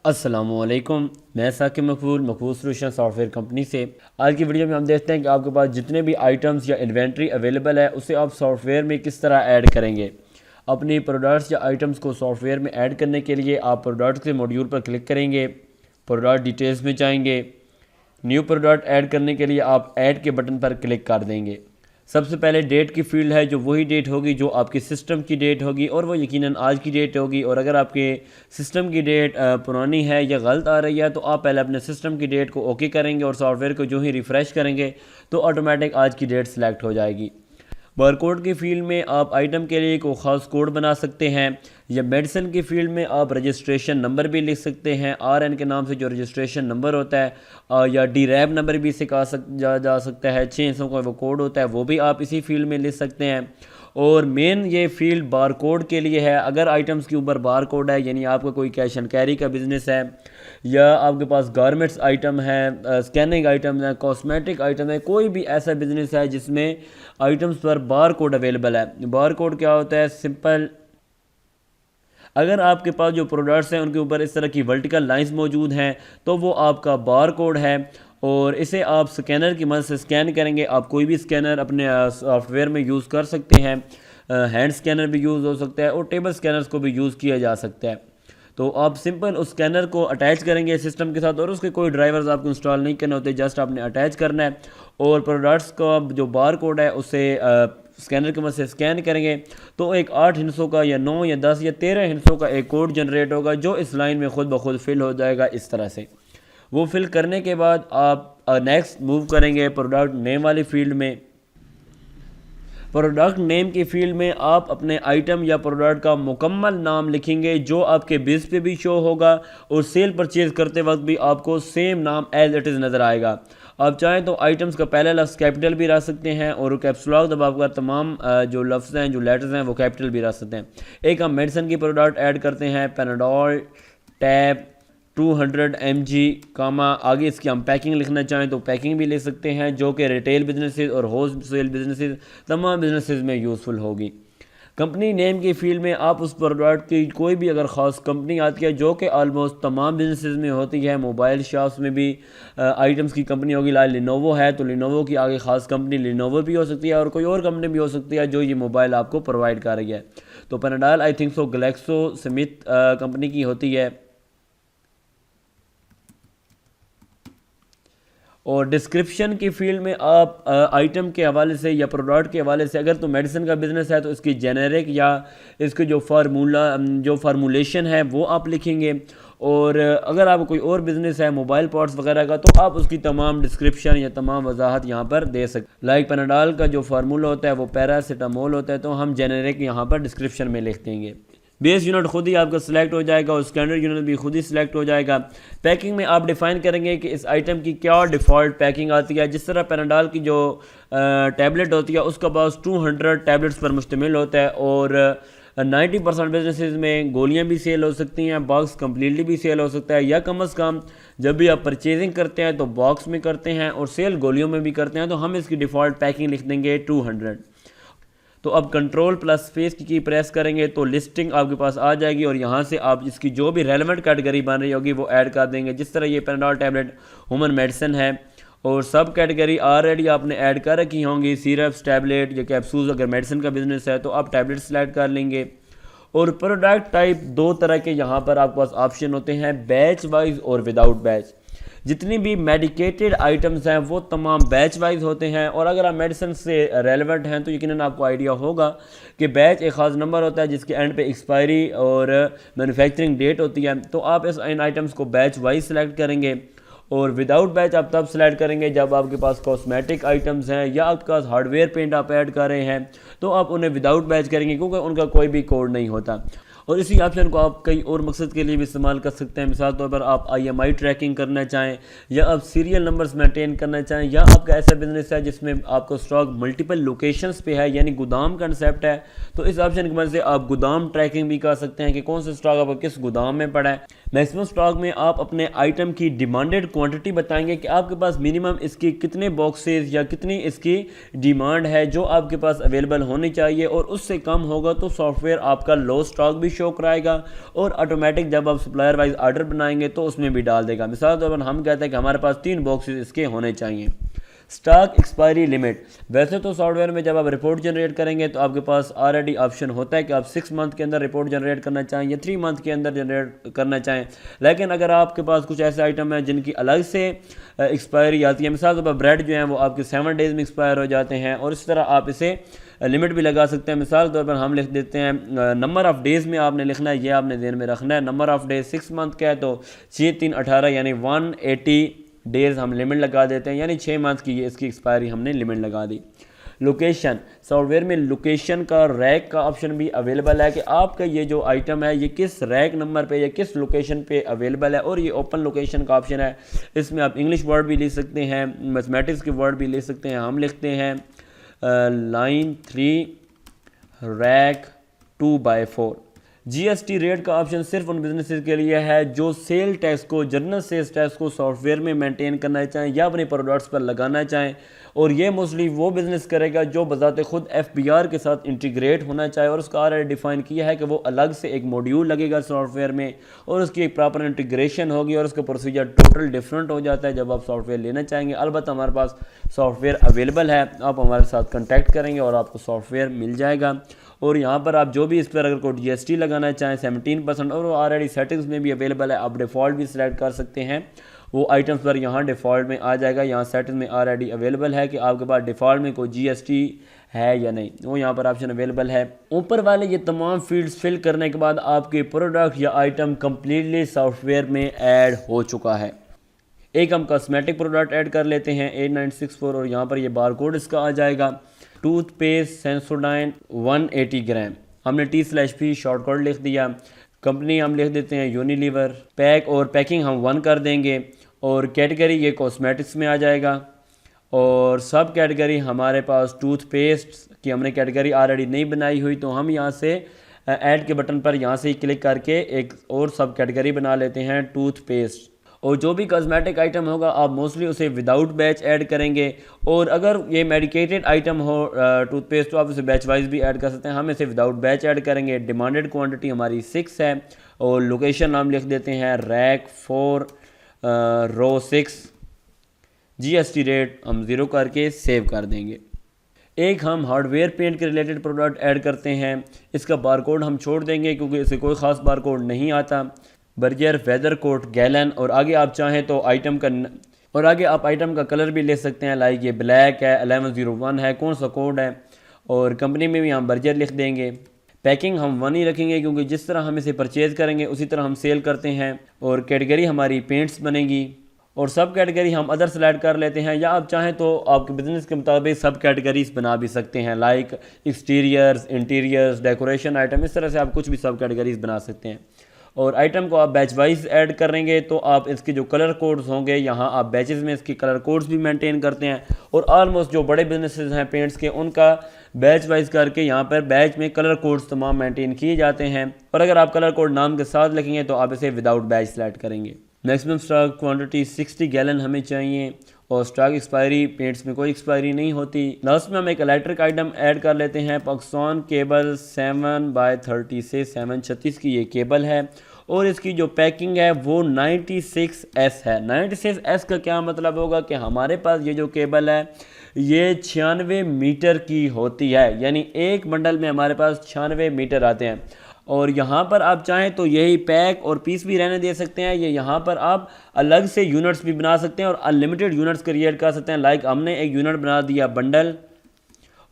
अस्सलामुअलैकुम, मैं साकिब मकबूल solution software company से। आज की वीडियो में हम देखते हैं कि आपके पास जितने भी आइटम्स या इन्वेंट्री अवेलेबल है उसे आप सॉफ्टवेयर में किस तरह ऐड करेंगे। अपनी प्रोडक्ट्स या आइटम्स को सॉफ्टवेयर में ऐड करने के लिए आप प्रोडक्ट्स के मॉड्यूल पर क्लिक करेंगे, प्रोडक्ट डिटेल्स में जाएंगे। न्यू प्रोडक्ट ऐड करने के लिए आप ऐड के बटन पर क्लिक कर देंगे। सबसे पहले डेट की फील्ड है, जो वही डेट होगी जो आपके सिस्टम की डेट होगी और वो यकीनन आज की डेट होगी। और अगर आपके सिस्टम की डेट पुरानी है या गलत आ रही है तो आप पहले अपने सिस्टम की डेट को ओके करेंगे और सॉफ्टवेयर को जो ही रिफ़्रेश करेंगे तो ऑटोमेटिक आज की डेट सेलेक्ट हो जाएगी। बारकोड की फील्ड में आप आइटम के लिए कोई ख़ास कोड बना सकते हैं, या मेडिसिन की फील्ड में आप रजिस्ट्रेशन नंबर भी लिख सकते हैं। RN के नाम से जो रजिस्ट्रेशन नंबर होता है, या DRAB नंबर भी इसे कहा जा सकता है। 6 अंकों का वो कोड होता है, वो भी आप इसी फील्ड में लिख सकते हैं। और मेन ये फील्ड बारकोड के लिए है। अगर आइटम्स के ऊपर बारकोड है, यानी आपका कोई कैश एंड कैरी का बिज़नेस है, या आपके पास गारमेंट्स आइटम है, स्कैनिंग आइटम है, कॉस्मेटिक आइटम है, कोई भी ऐसा बिज़नेस है जिसमें आइटम्स पर बारकोड अवेलेबल है। बारकोड क्या होता है? सिंपल, अगर आपके पास जो प्रोडक्ट्स हैं उनके ऊपर इस तरह की वर्टिकल लाइंस मौजूद हैं तो वो आपका बार कोड है। और इसे आप स्कैनर की मदद से स्कैन करेंगे। आप कोई भी स्कैनर अपने सॉफ्टवेयर में यूज़ कर सकते हैं। हैंड स्कैनर भी यूज़ हो सकता है और टेबल स्कैनर्स को भी यूज़ किया जा सकता है। तो आप सिंपल उस स्कैनर को अटैच करेंगे सिस्टम के साथ, और उसके कोई ड्राइवर्स आपको इंस्टॉल नहीं करने होते, जस्ट आपने अटैच करना है। और प्रोडक्ट्स का जो बार कोड है उसे स्कैनर की मदद से स्कैन करेंगे तो एक 8 हिस्सों का या 9 या 10 या 13 हिस्सों का एक कोड जनरेट होगा, जो इस लाइन में खुद ब खुद फिल हो जाएगा। इस तरह से वो फिल करने के बाद आप नेक्स्ट मूव करेंगे प्रोडक्ट नेम वाली फील्ड में। प्रोडक्ट नेम की फील्ड में आप अपने आइटम या प्रोडक्ट का मुकम्मल नाम लिखेंगे, जो आपके बिल पे भी शो होगा और सेल परचेज करते वक्त भी आपको सेम नाम एज इट इज़ नज़र आएगा। आप चाहें तो आइटम्स का पहला लफ्ज़ कैपिटल भी रख सकते हैं और कैप्स लॉक दबाकर तमाम जो लफ्ज़ हैं, जो लेटर्स हैं, वो कैपिटल भी रख सकते हैं। एक हम मेडिसिन की प्रोडक्ट ऐड करते हैं, पैनाडोल टैब 200 mg, आगे इसकी हम पैकिंग लिखना चाहें तो पैकिंग भी ले सकते हैं, जो कि रिटेल बिजनेसेस और होल सेल बिजनेसेस तमाम बिजनेसेस में यूज़फुल होगी। कंपनी नेम की फील्ड में आप उस प्रोडक्ट की कोई भी अगर ख़ास कंपनी आती है, जो कि आलमोस्ट तमाम बिजनेसेस में होती है, मोबाइल शॉप्स में भी आइटम्स की कंपनी होगी। लिनोवो है तो लिनोवो की आगे ख़ास कंपनी लिनोवो भी हो सकती है और कोई और कंपनी भी हो सकती है जो ये मोबाइल आपको प्रोवाइड कर रही है। तो Panadol I think so Glaxo Smith company की होती है। और डिस्क्रिप्शन की फील्ड में आप आइटम के हवाले से या प्रोडक्ट के हवाले से, अगर तो मेडिसिन का बिज़नेस है तो इसकी जेनेरिक या इसके जो फार्मूलेशन है वो आप लिखेंगे। और अगर आप कोई और बिज़नेस है मोबाइल पार्ट्स वगैरह का, तो आप उसकी तमाम डिस्क्रिप्शन या तमाम वजाहत यहाँ पर दे सकते। लाइक पैनाडोल का जो फार्मूला होता है वो पैरासीटामोल होता है, तो हम जेनेरिक यहाँ पर डिस्क्रिप्शन में लिख देंगे। बेस यूनिट खुद ही आपका सिलेक्ट हो जाएगा और स्टैंडर्ड यूनिट भी खुद ही सिलेक्ट हो जाएगा। पैकिंग में आप डिफ़ाइन करेंगे कि इस आइटम की क्या डिफ़ॉल्ट पैकिंग आती है। जिस तरह पैनाडोल की जो टैबलेट होती है उसका पास 200 टैबलेट्स पर मुश्तमिल होता है, और 90% बिजनेसेस में गोलियां भी सेल हो सकती हैं, बॉक्स कम्प्लीटली भी सेल हो सकता है, या कम अज़ कम जब भी आप परचेजिंग करते हैं तो बॉक्स में करते हैं और सेल गोलियों में भी करते हैं। तो हम इसकी डिफ़ॉल्ट पैकिंग लिख देंगे 200। तो अब कंट्रोल प्लस स्पेस की प्रेस करेंगे तो लिस्टिंग आपके पास आ जाएगी, और यहाँ से आप इसकी जो भी रेलेवेंट कैटेगरी बन रही होगी वो ऐड कर देंगे। जिस तरह ये पैनाडोल टैबलेट ह्यूमन मेडिसिन है और सब कैटेगरी ऑलरेडी आपने ऐड कर रखी होंगी, सिरप्स, टैबलेट या कैप्सूल्स। अगर मेडिसिन का बिजनेस है तो आप टैबलेट सेलेक्ट कर लेंगे। और प्रोडक्ट टाइप दो तरह के यहाँ पर आपके पास ऑप्शन होते हैं, बैच वाइज और विदाउट बैच। जितनी भी मेडिकेटेड आइटम्स हैं वो तमाम बैच वाइज होते हैं, और अगर आप मेडिसिन से रेलेवेंट हैं तो यकीनन आपको आइडिया होगा कि बैच एक ख़ास नंबर होता है जिसके एंड पे एक्सपायरी और मैन्युफैक्चरिंग डेट होती है। तो आप इन आइटम्स को बैच वाइज सेलेक्ट करेंगे। और विदाउट बैच आप तब सेलेक्ट करेंगे जब आपके पास कॉस्मेटिक आइटम्स हैं या आपके पास हार्डवेयर पेंट आप ऐड कर रहे हैं, तो आप उन्हें विदाउट बैच करेंगे क्योंकि उनका कोई भी कोड नहीं होता। और इसी ऑप्शन को आप कई और मकसद के लिए भी इस्तेमाल कर सकते हैं। मिसाल तौर पर आप IMI ट्रैकिंग करना चाहें, या आप सीरियल नंबर्स मेंटेन करना चाहें, या आपका ऐसा बिजनेस है जिसमें आपको स्टॉक मल्टीपल लोकेशंस पे है, यानी गोदाम कंसेप्ट है, तो इस ऑप्शन की मदद से आप गोदाम ट्रैकिंग भी कर सकते हैं कि कौन सा स्टॉक आपका किस गोदाम में पड़ा है। मैक्सिमम स्टॉक में आप अपने आइटम की डिमांडेड क्वांटिटी बताएंगे कि आपके पास मिनिमम इसकी कितने बॉक्सेस या कितनी इसकी डिमांड है जो आपके पास अवेलेबल होनी चाहिए, और उससे कम होगा तो सॉफ्टवेयर आपका लो स्टॉक भी शो कराएगा और ऑटोमेटिक जब आप सप्लायर वाइज आर्डर बनाएंगे तो उसमें भी डाल देगा। मिसाल के तौर पर हम कहते हैं कि हमारे पास 3 बॉक्सेस इसके होने चाहिए। स्टॉक एक्सपायरी लिमिट, वैसे तो सॉफ्टवेयर में जब आप रिपोर्ट जनरेट करेंगे तो आपके पास ऑलरेडी ऑप्शन होता है कि आप 6 मंथ के अंदर रिपोर्ट जनरेट करना चाहें या 3 मंथ के अंदर जनरेट करना चाहें। लेकिन अगर आपके पास कुछ ऐसे आइटम हैं जिनकी अलग से एक्सपायरी आती है, मिसाल के तौर पर ब्रेड जो है वो आपके 7 डेज़ में एक्सपायर हो जाते हैं, और इस तरह आप इसे लिमिट भी लगा सकते हैं। मिसाल के तौर पर हम लिख देते हैं नंबर ऑफ़ डेज़ में आपने लिखना है, ये आपने ध्यान में रखना है। नंबर ऑफ़ डेज 6 मंथ का है तो 6 3 18 यानी 180 डेज़ हम लिमिट लगा देते हैं, यानी 6 मंथ की इसकी एक्सपायरी हमने लिमिट लगा दी। लोकेशन, सॉफ्टवेयर में लोकेशन का रैक का ऑप्शन भी अवेलेबल है कि आपका ये जो आइटम है ये किस रैक नंबर पे या किस लोकेशन पे अवेलेबल है, और ये ओपन लोकेशन का ऑप्शन है। इसमें आप इंग्लिश वर्ड भी लिख सकते हैं, मैथमेटिक्स के वर्ड भी लिख सकते हैं। हम लिखते हैं लाइन 3 रैक 2/4। जीएसटी रेट का ऑप्शन सिर्फ उन बिजनेसेस के लिए है जो सेल टैक्स को, जनरल सेल्स टैक्स को सॉफ्टवेयर में मेंटेन करना चाहें या अपने प्रोडक्ट्स पर लगाना चाहें, और ये मोस्टली वो बिज़नेस करेगा जो बजाते खुद एफबीआर के साथ इंटीग्रेट होना चाहे, और उसका ऑलरेडी डिफाइन किया है कि वो अलग से एक मॉड्यूल लगेगा सॉफ्टवेयर में और उसकी एक प्रॉपर इंटीग्रेशन होगी और उसका प्रोसीजर टोटल डिफरेंट हो जाता है जब आप सॉफ्टवेयर लेना चाहेंगे। अलबत्ता हमारे पास सॉफ्टवेयर अवेलेबल है, आप हमारे साथ कॉन्टैक्ट करेंगे और आपको सॉफ्टवेयर मिल जाएगा। और यहाँ पर आप जो भी इस पर अगर कोई जीएसटी लगाना चाहें 17%, और वो ऑलरेडी सेटिंग्स में भी अवेलेबल है, आप डिफ़ॉल्ट भी सिलेक्ट कर सकते हैं। वो आइटम्स पर यहाँ डिफ़ॉल्ट में आ जाएगा, यहाँ सेटिंग्स में ऑलरेडी अवेलेबल है कि आपके पास डिफ़ॉल्ट में कोई जीएसटी है या नहीं, वो यहाँ पर ऑप्शन अवेलेबल है। ऊपर वाले ये तमाम फील्ड्स फिल करने के बाद आपके प्रोडक्ट या आइटम कम्प्लीटली सॉफ्टवेयर में ऐड हो चुका है। एक हम कॉस्मेटिक प्रोडक्ट ऐड कर लेते हैं 8964, और यहाँ पर ये बार कोड इसका आ जाएगा। टूथपेस्ट सेंसोडाइन 180 ग्राम, हमने T/P शॉर्ट कोड लिख दिया। कंपनी हम लिख देते हैं यूनिलीवर। पैक और पैकिंग हम 1 कर देंगे, और कैटेगरी ये कॉस्मेटिक्स में आ जाएगा, और सब कैटेगरी हमारे पास टूथपेस्ट की हमने कैटेगरी ऑलरेडी नहीं बनाई हुई, तो हम यहाँ से ऐड के बटन पर यहाँ से ही क्लिक करके एक और सब कैटेगरी बना लेते हैं टूथपेस्ट। और जो भी कॉस्मेटिक आइटम होगा आप मोस्टली उसे विदाउट बैच ऐड करेंगे, और अगर ये मेडिकेटेड आइटम हो टूथपेस्ट तो आप उसे बैच वाइज भी ऐड कर सकते हैं। हम इसे विदाउट बैच ऐड करेंगे। डिमांडेड क्वांटिटी हमारी 6 है, और लोकेशन हम लिख देते हैं रैक 4 रो 6। जीएसटी रेट हम 0 करके सेव कर देंगे। एक हम हार्डवेयर पेंट के रिलेटेड प्रोडक्ट ऐड करते हैं, इसका बारकोड हम छोड़ देंगे क्योंकि इसे कोई ख़ास बारकोड नहीं आता। बर्जर वेदर कोट गैलन, और आगे आप चाहें तो आइटम का कलर भी ले सकते हैं, लाइक ये ब्लैक है, 1101 है, कौन सा कोड है, और कंपनी में भी हम बर्जर लिख देंगे। पैकिंग हम 1 ही रखेंगे क्योंकि जिस तरह हम इसे परचेज़ करेंगे उसी तरह हम सेल करते हैं, और कैटेगरी हमारी पेंट्स बनेगी, और सब कैटेगरी हम अदर सेलेक्ट कर लेते हैं, या आप चाहें तो आपके बिज़नेस के मुताबिक सब कैटेगरीज बना भी सकते हैं, like exteriors, interiors, decoration item, इस तरह से आप कुछ भी सब कैटेगरीज बना सकते हैं। और आइटम को आप बैच वाइज ऐड करेंगे तो आप इसके जो कलर कोड्स होंगे, यहाँ आप बैचेस में इसके कलर कोड्स भी मेंटेन करते हैं, और ऑलमोस्ट जो बड़े बिजनेसेस हैं पेंट्स के उनका बैच वाइज करके यहाँ पर बैच में कलर कोड्स तमाम मेंटेन किए जाते हैं। और अगर आप कलर कोड नाम के साथ लिखेंगे तो आप इसे विदाउट बैच सेलेक्ट करेंगे। मैक्सिमम स्टॉक क्वांटिटी 60 गैलन हमें चाहिए, और स्टॉक एक्सपायरी, पेंट्स में कोई एक्सपायरी नहीं होती। लास्ट में हम एक इलेक्ट्रिक आइटम ऐड कर लेते हैं, पाकिस्तान केबल 7/30 से 736 की ये केबल है, और इसकी जो पैकिंग है वो 96S है। 96S का क्या मतलब होगा कि हमारे पास ये जो केबल है ये 96 मीटर की होती है, यानी एक बंडल में हमारे पास 96 मीटर आते हैं। और यहाँ पर आप चाहें तो यही पैक और पीस भी रहने दे सकते हैं, ये यहाँ पर आप अलग से यूनिट्स भी बना सकते हैं और अनलिमिटेड यूनिट्स क्रिएट कर सकते हैं। लाइक हमने एक यूनिट बना दिया बंडल,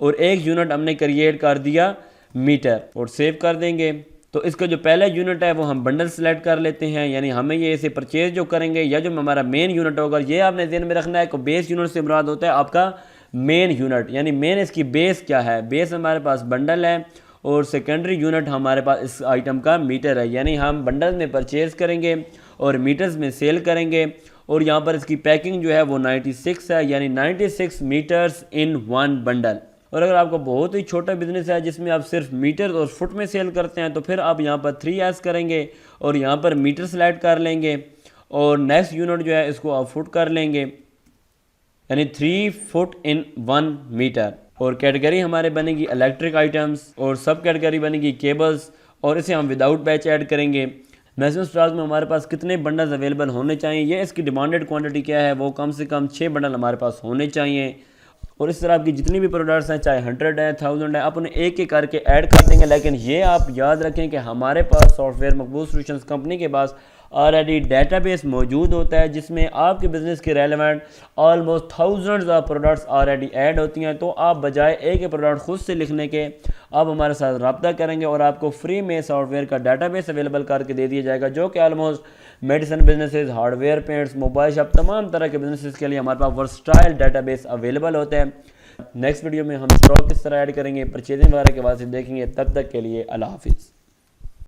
और एक यूनिट हमने क्रिएट कर दिया मीटर, और सेव कर देंगे। तो इसका जो पहला यूनिट है वो हम बंडल सेलेक्ट कर लेते हैं, यानी हमें ये इसे परचेज जो करेंगे या जो हमारा मेन यूनिट होगा, ये आपने ध्यान में रखना है कि बेस यूनिट से मुराद होता है आपका मेन यूनिट, यानी मेन इसकी बेस क्या है। बेस हमारे पास बंडल है, और सेकेंडरी यूनिट हमारे पास इस आइटम का मीटर है, यानी हम बंडल में परचेज़ करेंगे और मीटर्स में सेल करेंगे। और यहाँ पर इसकी पैकिंग जो है वो 96 है, यानी 96 मीटर्स इन 1 बंडल। और अगर आपका बहुत ही छोटा बिजनेस है जिसमें आप सिर्फ मीटर और फुट में सेल करते हैं, तो फिर आप यहाँ पर 3S करेंगे और यहाँ पर मीटर सेलेक्ट कर लेंगे, और नेक्स्ट यूनिट जो है इसको आप फुट कर लेंगे, यानी 3 फुट इन 1 मीटर। और कैटेगरी हमारे बनेगी इलेक्ट्रिक आइटम्स, और सब कैटेगरी बनेगी केबल्स, और इसे हम विदाउट बैच ऐड करेंगे। मैक्सिमम स्टॉक में हमारे पास कितने बंडल्स अवेलेबल होने चाहिए, ये इसकी डिमांडेड क्वांटिटी क्या है, वो कम से कम 6 बंडल हमारे पास होने चाहिए। और इस तरह आपकी जितनी भी प्रोडक्ट्स हैं, चाहे 100 है 1000 है, आप उन्हें एक एक करके ऐड कर देंगे। लेकिन ये आप याद रखें कि हमारे पास सॉफ्टवेयर मकबूल सॉल्यूशंस कंपनी के पास ऑलरेडी डेटाबेस मौजूद होता है जिसमें आपके बिज़नेस के relevant almost thousands of products already add होती हैं। तो आप बजाय एक एक प्रोडक्ट खुद से लिखने के आप हमारे साथ रब्ता करेंगे और आपको फ्री में सॉफ्टवेयर का डेटाबेस अवेलेबल करके दे दिया जाएगा, जो कि almost medicine businesses, hardware, paints, mobile shop, तमाम तरह के बिजनेसेस के लिए हमारे पास वर्सटाइल डेटाबेस अवेलेबल होता है। नेक्स्ट वीडियो में हम स्टॉक किस तरह ऐड करेंगे, परचेजिंग वगैरह के बाद से देखेंगे। तब तक के लिए अल्लाह हाफिज़।